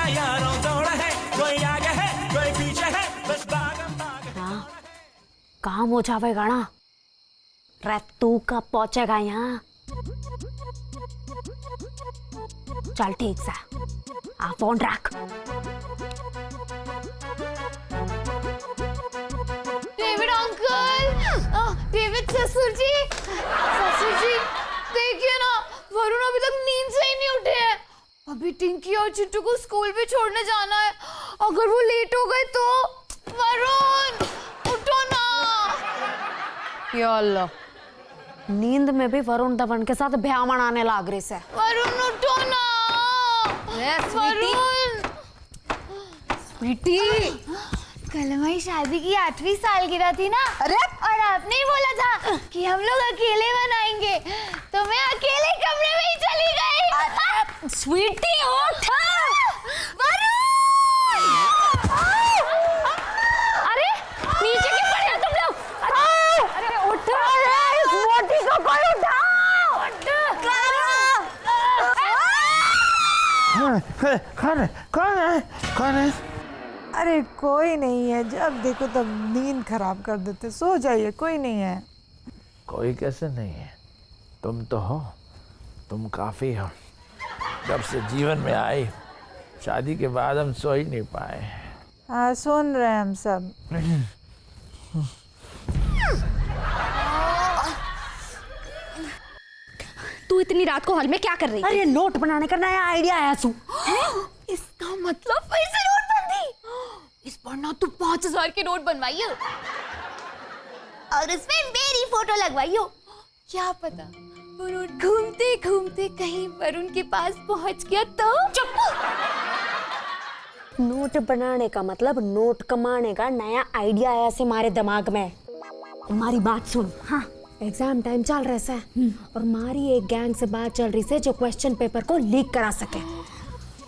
यारों दौड़ है, कोई आगे है कोई पीछे है, बस भागम भाग। हाँ, काम हो जाएगा ना। रे तू कब पहुंचेगा यहाँ? चल ठीक से, आ फोन रख। डेविड अंकल, डेविड ससुर जी देखिए ना, वरुण अभी तक नींद से ही नहीं उठे हैं। अभी टिंकी और चिट्टू को स्कूल भी छोड़ने जाना है। अगर वो लेट हो गए तो। वरुण उठो ना। या अल्लाह, नींद में भी वरुण धवन के साथ ब्याह मनाने लग रही से। वरुण उठो ना। वरुण, स्वीटी, कल हमारी शादी की 8वीं सालगिरह थी ना। अरे और आपने ही बोला था कि हम लोग अकेले मनाएंगे, तो मैं अकेले कमरे में ही चली गई। स्वीटी उठ। अरे नीचे क्यों पड़े हो तुम लोग? अरे उठ, इस मोटी को कोई उठाओ। कौन है? अरे कोई नहीं है, जब देखो तब नींद खराब कर देते। सो जाइए, कोई नहीं है। कोई कैसे नहीं है, तुम तो हो, तुम काफी हो। जब से जीवन में आई, शादी के बाद हम सो ही नहीं पाए। हाँ, सुन रहे हैं हम सब। तू इतनी रात को हॉल में क्या कर रही? अरे नोट बनाने का नया आइडिया आया सु। इसका मतलब फिर से नोटबंदी। इस बार ना तू 5000 के नोट बनवाइयो और उसमें मेरी फोटो लगवाइयो। क्या पता वरुण घूमते घूमते कहीं वरुण के पास पहुंच गया तो। चुप। नोट बनाने का मतलब नोट कमाने का नया आइडिया आया से हमारे दिमाग में। हमारी बात सुन। हाँ, एग्जाम टाइम चल रहा है और हमारी एक गैंग से बात चल रही है जो क्वेश्चन पेपर को लीक करा सके।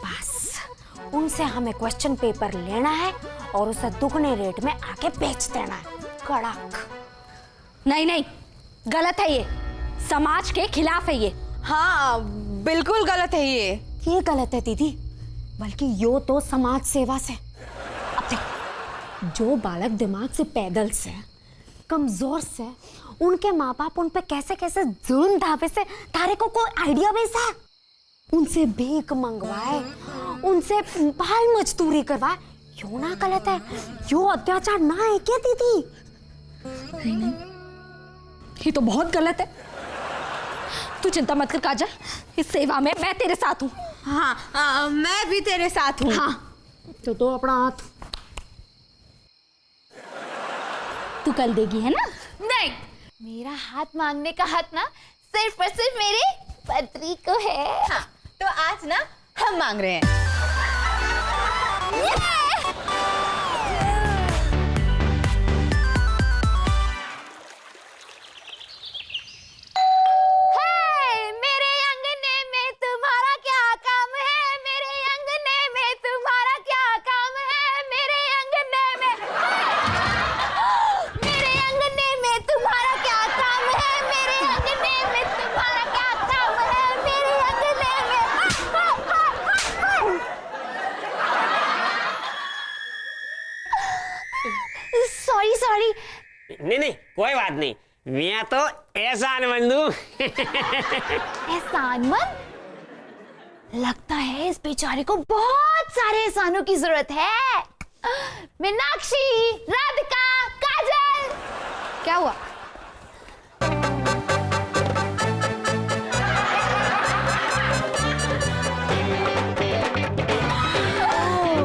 बस उनसे हमें क्वेश्चन पेपर लेना है और उसे दुगने रेट में आके बेच देना है। कड़क। नहीं नहीं, गलत है ये, समाज के खिलाफ है ये। हाँ बिल्कुल गलत है ये गलत है दीदी, बल्कि यो तो समाज सेवा से। अब देख, जो बालक दिमाग से पैदल से, कमजोर से, उनके माँ बाप उन पे कैसे कैसे जुल्म धावे से तारे को कोई आइडिया बेचा, उनसे भीख मंगवाए, उनसे बाल मजदूरी करवाए, यो ना गलत है? यो अत्याचार ना है क्या दीदी? नहीं, ये तो बहुत गलत है। तू चिंता मत कर काजल, इस सेवा में मैं तेरे साथ हूँ। हाँ, मैं भी तेरे साथ हूँ। हाँ, तो अपना हाथ तू कल देगी है ना? नहीं, मेरा हाथ मांगने का हक ना सिर्फ और सिर्फ मेरे पति को है। हाँ, तो आज ना हम मांग रहे हैं। मेरे अंगने में तुम्हारा क्या काम है? मेरे अंगने में तुम्हारा क्या काम है? मेरे अंगने में मेरे अंगने में तुम्हारा क्या काम है? मेरे अंगने में तुम्हारा क्या काम है? मेरे अंगने में। सॉरी। नहीं, कोई बात नहीं, मैं तो एहसानमंद हूँ। एहसानमंद? लगता है इस बेचारे को बहुत सारे एहसानों की जरूरत है। मीनाक्षी, राधिका, काजल। क्या हुआ?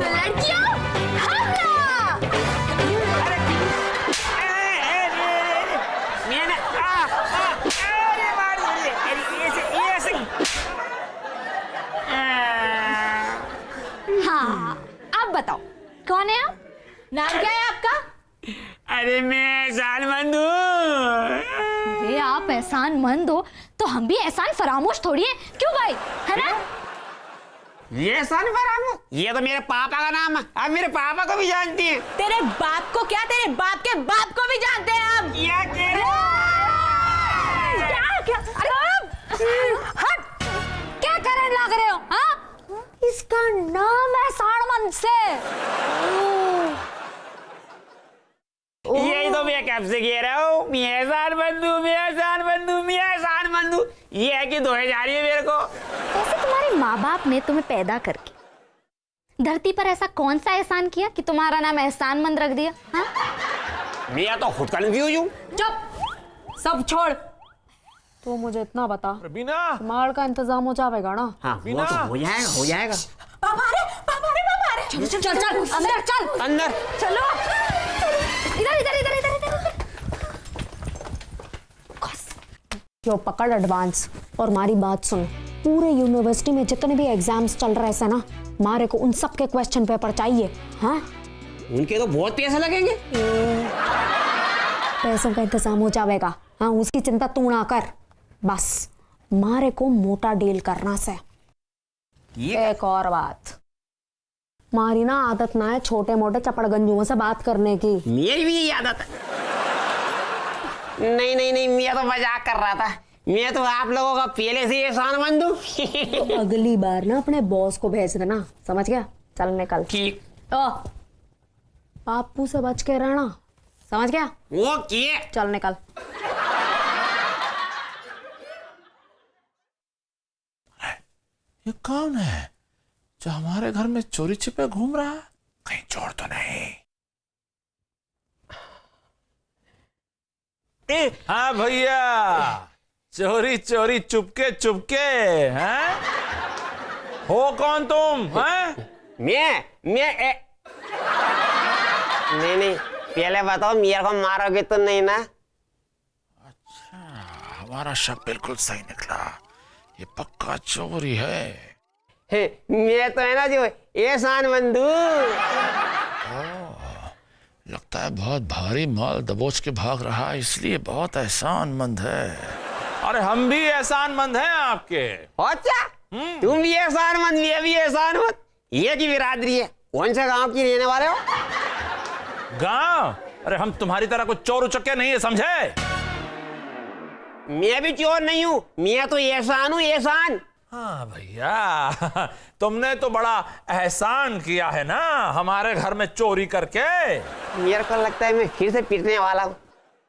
लड़कियों, हमला! हाँ, अब बताओ कौन है आप? नाम क्या है आपका? अरे मैं एहसानमंद हूँ। अरे आप एहसानमंद हो तो हम भी एहसान फरामोश थोड़ी है, क्यों भाई, है ना? ये एहसान फरामोश, ये तो मेरे पापा का नाम है। आप मेरे पापा को भी जानती हैं। तेरे बाप को क्या, तेरे बाप के बाप को भी जानते हैं हम। क्या कह रहे क्या? अरे हट! क्या करने लग रहे हो? हाँ? इसका नाम है साणमन से। यही तो मैं कब से कह रहा हूँ, मैं एहसान बंधु, मैं एहसान बंधु, मैं एहसान बंधु। ये है कि धोए जा रही है मेरे को। वैसे तुम्हारे माँ बाप ने तुम्हें पैदा करके धरती पर ऐसा कौन सा एहसान किया कि तुम्हारा नाम एहसान मंद रख दिया? हाँ? मैं तो खुद कंफ्यूज हूँ। चुप, सब छोड़। तो मुझे इतना बता, बीना, माल का इंतजाम हो जाएगा ना? हाँ, वो तो हो जाएगा, हो जाएगा। पापा रे, पापा रे, पापा रे। चल चल चल चल अंदर चल, अंदर चलो। इधर इधर इधर इधर इधर। जो पकड़ एडवांस और हमारी बात सुन। पूरे यूनिवर्सिटी में जितने भी एग्जाम्स चल रहे हैं ना, मारे को उन सब के क्वेश्चन पेपर चाहिए। हाँ, उनके तो बहुत पैसे लगेंगे। पैसों का इंतजाम हो जाएगा। हाँ, उसकी चिंता तू ना कर। बस मारे को मोटा डील करना से। एक और बात, मारी ना आदत ना है छोटे मोटे चपड़गंजुओं से बात करने की। मेरी भी यही आदत है। नहीं नहीं नहीं, मैं तो मजाक कर रहा था। मैं तो आप लोगों का पहले से एहसान मंद हूँ। तो अगली बार ना अपने बॉस को भेज देना, समझ गया? चल निकल। ठीक। पापू से बच के रहना, समझ गया? ओके। चल निकल। ये कौन है जो हमारे घर में चोरी छिपे घूम रहा है? कहीं चोर तो नहीं? हाँ भैया, चोरी चोरी चुपके चुपके। हैं? हो कौन तुम? हैं? मैं नहीं नहीं, पहले बताओ, मेरे को मारोगे तो नहीं ना? अच्छा, हमारा शक बिल्कुल सही निकला। ये पक्का चोरी है। मैं तो है ना जो एहसान मंदू। लगता है बहुत भारी माल दबोच के भाग रहा है, इसलिए बहुत एहसानमंद है। अरे हम भी एहसानमंद हैं आपके। अच्छा, तुम भी एहसानमंद, मैं भी एहसानमंद। ये की बिरादरी है। कौन से गांव की रहने वाले हो? गांव? अरे हम तुम्हारी तरह कुछ चोर उचक्के नहीं है, समझे? मैं भी चोर नहीं हूँ, मैं तो एहसान हूँ, एहसान। हाँ भैया, तुमने तो बड़ा एहसान किया है ना हमारे घर में चोरी करके। मेरे को लगता है मैं फिर से पीटने वाला हूँ।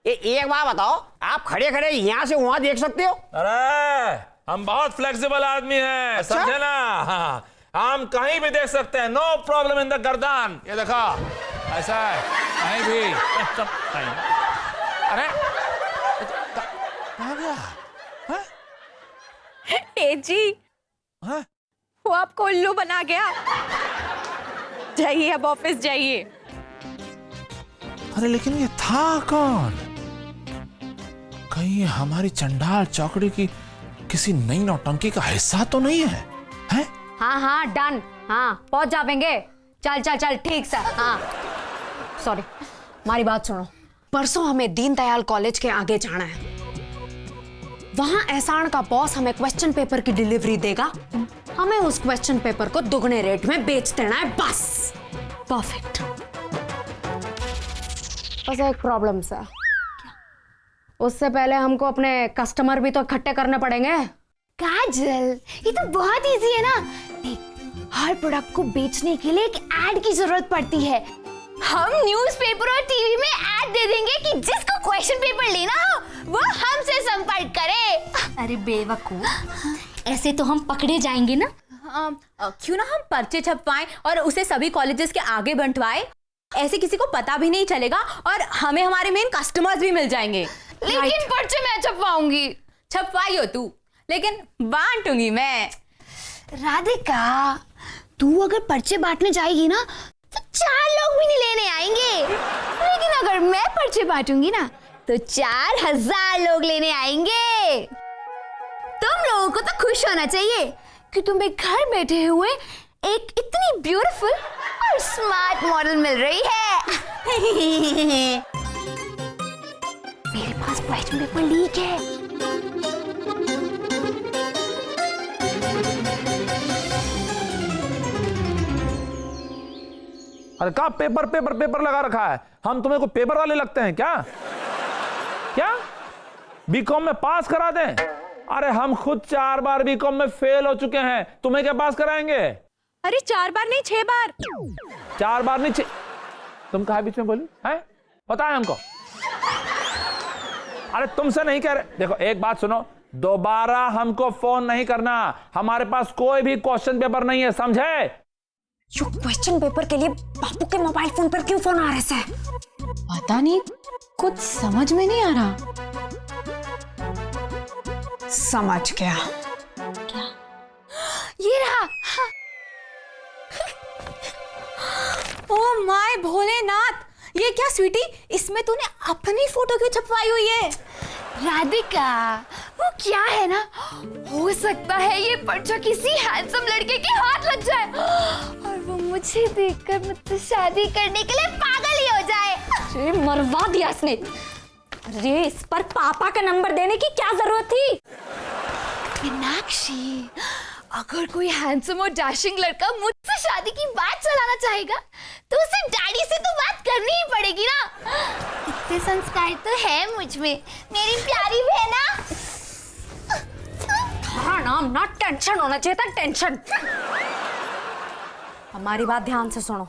एक बात बताओ, आप खड़े खड़े यहाँ से वहां देख सकते हो? अरे हम बहुत फ्लेक्सिबल आदमी हैं। अच्छा? समझे ना? हाँ, हम कहीं भी देख सकते हैं, नो प्रॉब्लम इन द गर्दन। ये देखा, ऐसा है, कहीं भी। अरे कहाँ गया? ए जी, हाँ? वो आपको उल्लू बना गया। जाइए, अब ऑफिस जाइए। अरे लेकिन ये था कौन? कहीं हमारी चंडाल चौकड़ी की किसी नई नौटंकी का हिस्सा तो नहीं है? हैं? हाँ हाँ डन, हाँ पहुंच जाएंगे। चल चल चल, ठीक से। हाँ सॉरी, हमारी बात सुनो। परसों हमें दीनदयाल कॉलेज के आगे जाना है। वहां एहसान का बॉस हमें क्वेश्चन पेपर की डिलीवरी देगा। हमें उस क्वेश्चन पेपर को दुगने रेट में बेच देना है, बस। परफेक्ट। बस एक प्रॉब्लम सा, उससे पहले हमको अपने कस्टमर भी तो इकट्ठे करने पड़ेंगे। काजल, ये तो बहुत इजी है ना। देख, हर प्रोडक्ट को बेचने के लिए एक एड की जरूरत पड़ती है। हम न्यूज़पेपर और टीवी में एड दे देंगे कि जिसको क्वेश्चन पेपर लेना हो वो हमसे संपर्क करे। अरे बेवकूफ, ऐसे तो हम पकड़े जाएंगे ना। क्यों ना हम पर्चे छपवाएं और उसे सभी कॉलेजेस के आगे बंटवाएं। ऐसे किसी को पता भी नहीं चलेगा और हमें हमारे मेन कस्टमर्स भी मिल जाएंगे। लेकिन पर्चे मैं छपवाऊंगी। छपवाई हो तू, लेकिन बांटूंगी मैं। राधिका, तू अगर पर्चे बांटने जाएगी ना तो 4 लोग भी नहीं लेने आएंगे। लेकिन अगर मैं पर्चे बांटूंगी ना तो 4000 लोग लेने आएंगे। तुम लोगों को तो खुश होना चाहिए कि तुम्हें घर बैठे हुए एक इतनी ब्यूटीफुल और स्मार्ट मॉडल मिल रही है। मेरे पास क्वेश्चन पेपर लीक है। अरे कहाँ पेपर पेपर पेपर लगा रखा है? हम तुम्हें को पेपर वाले लगते हैं क्या? क्या बीकॉम में पास करा दें? अरे हम खुद 4 बार बीकॉम में फेल हो चुके हैं, तुम्हें क्या पास कराएंगे? अरे 4 बार नहीं 6 बार। 4 बार नहीं 6। तुम कहा बीच में बोली है? पता है हमको। अरे तुमसे नहीं कह रहे। देखो एक बात सुनो, दोबारा हमको फोन नहीं करना। हमारे पास कोई भी क्वेश्चन पेपर नहीं है, समझे? यो क्वेश्चन पेपर के लिए बापू के मोबाइल फोन पर क्यों फोन आ रहे हैं? पता नहीं, कुछ समझ में नहीं आ रहा। समझ गया। ये रहा। ओ माय भोलेनाथ, ये क्या स्वीटी, इसमें तूने अपनी फोटो क्यों छपवाई हुई है? राधिका, वो क्या है ना, हो सकता है ये पर्चा किसी हैंडसम लड़के के हाथ लग जाए और वो मुझे देखकर मुझसे शादी करने के लिए पागल ही हो जाए। अरे मरवा दिया इसने। अरे इस पर पापा का नंबर देने की क्या जरूरत थी? मीनाक्षी, अगर कोई हैंडसम और डैशिंग लड़का मुझसे शादी की बात चलाना चाहेगा तो उसे डैडी से तो बात करनी ही पड़ेगी ना। इतने संस्कार तो है मुझ में, मेरी प्यारी बहना। हाँ नाम ना टेंशन होना चाहिए था, टेंशन। हमारी बात ध्यान से सुनो।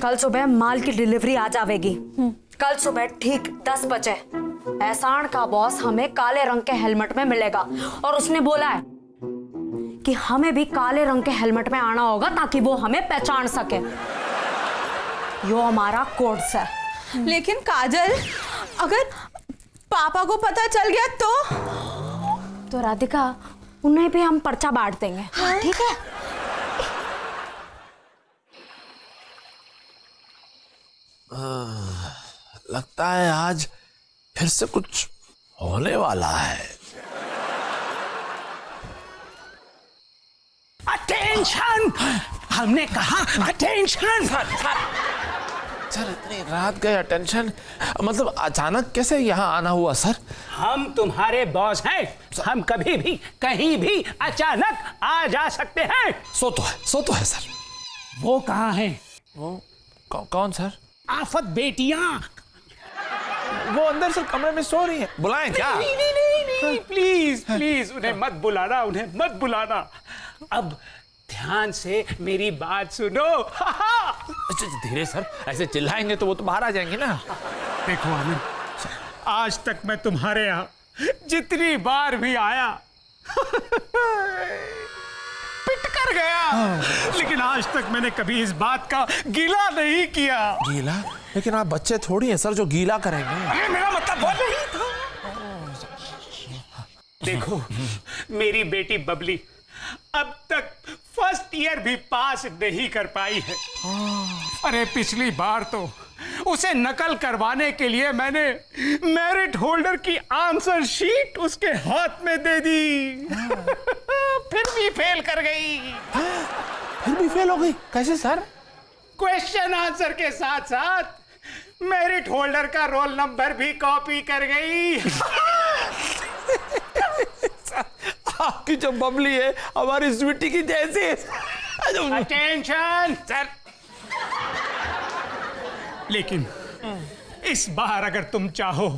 कल सुबह माल की डिलीवरी आ जाएगी। कल सुबह ठीक 10 बजे एहसान का बॉस हमें काले रंग के हेलमेट में मिलेगा और उसने बोला है कि हमें भी काले रंग के हेलमेट में आना होगा ताकि वो हमें पहचान सके। यो हमारा कोड्स है। लेकिन काजल, अगर पापा को पता चल गया तो राधिका, उन्हें भी हम पर्चा बांट देंगे। हाँ? ठीक है। लगता है आज फिर से कुछ होने वाला है। अटेंशन! हमने कहा अटेंशन! सर इतनी रात गए अटेंशन, मतलब अचानक कैसे यहाँ आना हुआ सर? हम तुम्हारे बॉस हैं, हम कभी भी कहीं भी अचानक आ जा सकते हैं। सो तो है सर। वो कहाँ है? वो कौन सर? आफत बेटियां। वो अंदर से कमरे में सो रही हैं। बुलाएं क्या? नहीं, प्लीज उन्हें मत बुलाना। अब ध्यान से मेरी बात सुनो। धीरे सर, ऐसे चिल्लाएंगे तो वो तो बाहर आ जाएंगे ना। देखो आनंद, आज तक मैं तुम्हारे यहाँ जितनी बार भी आया पिट कर गया, लेकिन आज तक मैंने कभी इस बात का गीला नहीं किया। गीला? लेकिन आप बच्चे थोड़ी हैं सर जो गीला करेंगे। अरे मेरा मतलब वो नहीं था। देखो, मेरी बेटी बबली अब तक फर्स्ट ईयर भी पास नहीं कर पाई है। अरे पिछली बार तो उसे नकल करवाने के लिए मैंने मेरिट होल्डर की आंसर शीट उसके हाथ में दे दी। फिर भी फेल कर गई। फिर भी फेल हो गई? कैसे सर? क्वेश्चन आंसर के साथ साथ मेरिट होल्डर का रोल नंबर भी कॉपी कर गई। आपकी जो बबली है हमारी स्वीटी की जैसी। Attention sir. लेकिन इस बार अगर तुम चाहो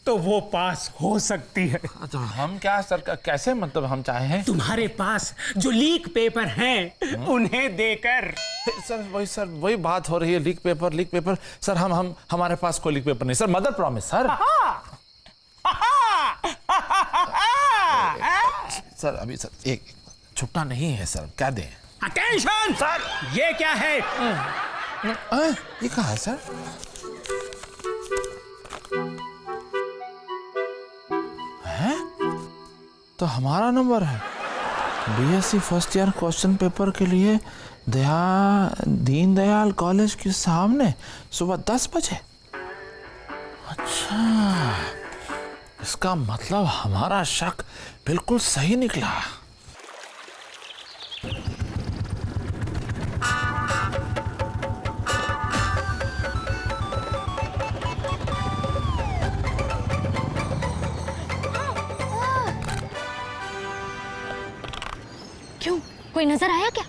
तो वो पास हो सकती है। तो हम क्या सर, कैसे मतलब हम चाहें? तुम्हारे पास जो लीक पेपर हैं उन्हें देकर। सर वही बात हो रही है, लीक पेपर। सर हम हमारे पास कोई लीक पेपर नहीं sir. Mother promise sir. Sir अभी सर एक छुपना नहीं है सर, क्या दें? अटेंशन सर, ये क्या है? ये कहाँ है सर? हैं? तो हमारा नंबर है। BSc first year question paper के लिए दीनदयाल कॉलेज के सामने सुबह 10 बजे। अच्छा, इसका मतलब हमारा शक बिल्कुल सही निकला। क्यों, कोई नजर आया क्या?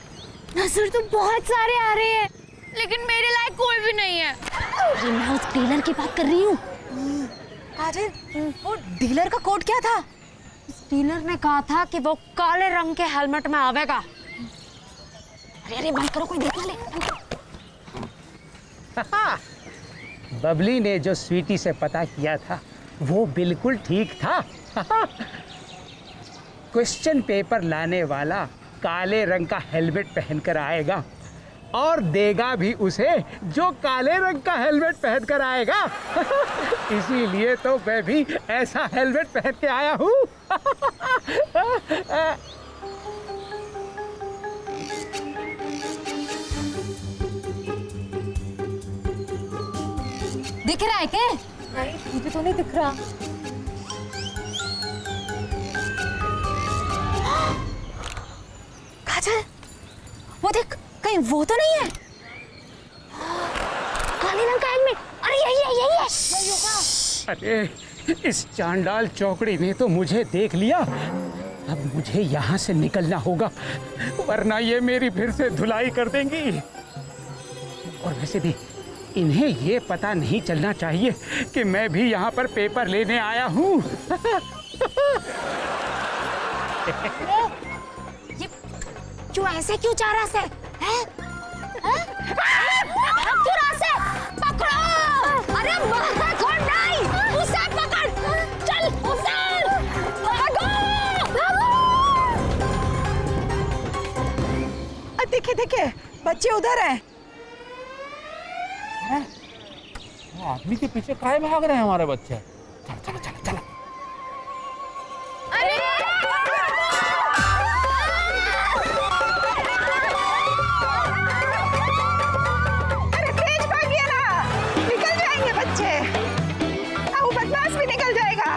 नजर तो बहुत सारे आ रहे हैं, लेकिन मेरे लायक कोई भी नहीं है। ये मैं उस डीलर की बात कर रही हूँ। काजल, वो डीलर का कोड क्या था? डीलर ने कहा था कि वो काले रंग के हेलमेट में आवेगा। अरे अरे बंद करो, कोई देख ना ले। बबली ने जो स्वीटी से पता किया था वो बिल्कुल ठीक था। क्वेश्चन पेपर लाने वाला काले रंग का हेलमेट पहनकर आएगा और देगा भी उसे जो काले रंग का हेलमेट पहनकर आएगा। इसीलिए तो मैं भी ऐसा हेलमेट पहन के आया हूँ। दिख रहा है क्या? नहीं, मुझे तो नहीं दिख रहा। काजल, वो देख, कहीं वो तो नहीं है? काले रंग का हेलमेट, अरे यही है, यही है। अरे इस चांडाल चौकड़ी ने तो मुझे देख लिया। अब मुझे यहाँ से निकलना होगा, वरना ये मेरी फिर से धुलाई कर देंगी। और वैसे भी इन्हें ये पता नहीं चलना चाहिए कि मैं भी यहाँ पर पेपर लेने आया हूँ। ये क्यों ऐसे क्यों जा रहा है? क्यों रहा से? पकड़ो! अरे छोड़ नहीं! उसे पकड़! चल उसे! भागो! देखे देखे, बच्चे उधर हैं। वो आदमी के पीछे काहे भाग रहे हैं हमारे बच्चे? चलो चलो चलो चलो। अरे तेज भागिए ना, निकल जाएंगे बच्चे। अब वो बदमाश भी निकल जाएगा।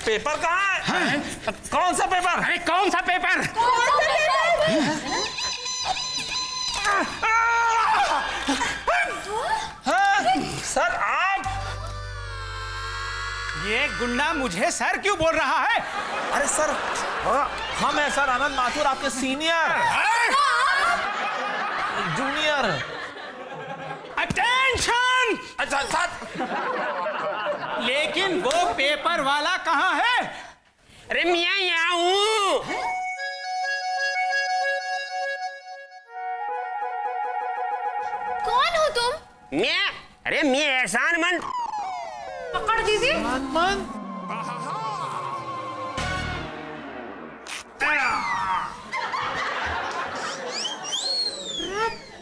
पेपर कहाँ है? कौन सा पेपर? अरे कौन सा पेपर? सर आप? ये गुंडा मुझे सर क्यों बोल रहा है? अरे सर हम हैं सर, आनंद माथुर, आपके सीनियर। जूनियर। अटेंशन! अच्छा सर। लेकिन वो पेपर वाला कहाँ है? अरे मियाँ यहाँ हूँ। कौन हो तुम? मैं, अरे मैं एहसान मंद। पकड़ दीजिए।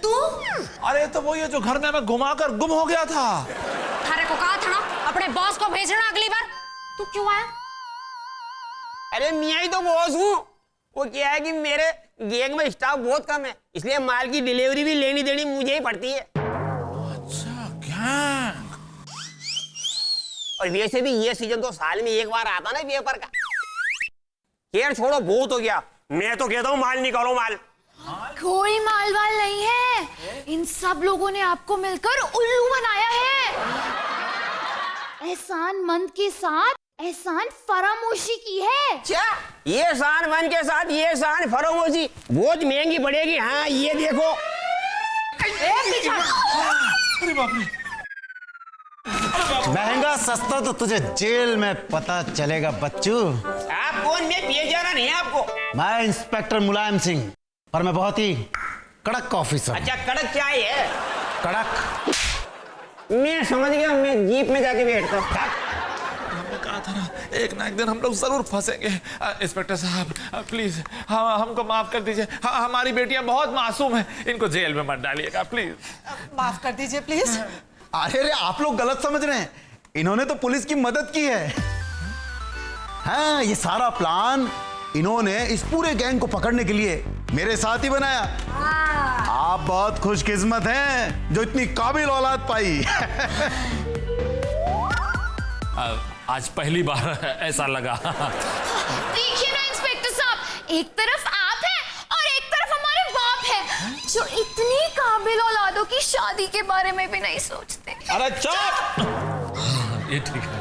तू? अरे तो वो ये जो घर में हमें घुमाकर गुम हो गया था। थारे को कहा था ना अपने बॉस को भेजना अगली बार। तू क्यों आया? अरे मियाँ ही तो बॉस हूँ। वो क्या है कि मेरे गैंग में स्टाफ बहुत कम है, इसलिए माल की डिलीवरी भी लेनी देनी मुझे ही पड़ती है। अच्छा क्या? और वैसे भी ये सीजन तो साल में एक बार आता ना पेपर का। खैर छोड़ो, बहुत हो गया। मैं तो कहता हूँ माल निकालो, माल। कोई माल वाल नहीं है, इन सब लोगों ने आपको मिलकर उल्लू बनाया है। एहसान मंद के साथ एहसान फरामोशी की है। क्या ये एहसान मंद के साथ ये एहसान फरामोशी बहुत महंगी पड़ेगी। हाँ ये देखो। अरे बाप रे। महंगा सस्ता तो तुझे जेल में पता चलेगा बच्चू। आप कौन? मैं पिए जाना नहीं है आपको। मैं इंस्पेक्टर मुलायम सिंह, पर मैं बहुत ही कड़क ऑफिसर। अच्छा कड़क चाय है? कड़क। मैं समझ गया, मैं जीप में जाके बैठता हूँ। हमने कहा कहा था ना, एक ना एक दिन हम लोग जरूर फंसेंगे। इंस्पेक्टर साहब प्लीज हमको माफ कर दीजिए। हमारी बेटियां बहुत मासूम हैं, इनको जेल में मत डालिएगा प्लीज। माफ कर दीजिए प्लीज। अरे आप लोग गलत समझ रहे हैं, इन्होंने तो पुलिस की मदद की है। हाँ, ये सारा प्लान इन्होंने इस पूरे गैंग को पकड़ने के लिए मेरे साथ ही बनाया। आप बहुत खुशकिस्मत हैं जो इतनी काबिल औलाद पाई। आज पहली बार ऐसा लगा। देखिए ना इंस्पेक्टर साहब, एक तरफ आप हैं और एक तरफ हमारे बाप हैं जो इतनी काबिल औलादों की शादी के बारे में भी नहीं सोचते। अरे चुप। ये ठीक है।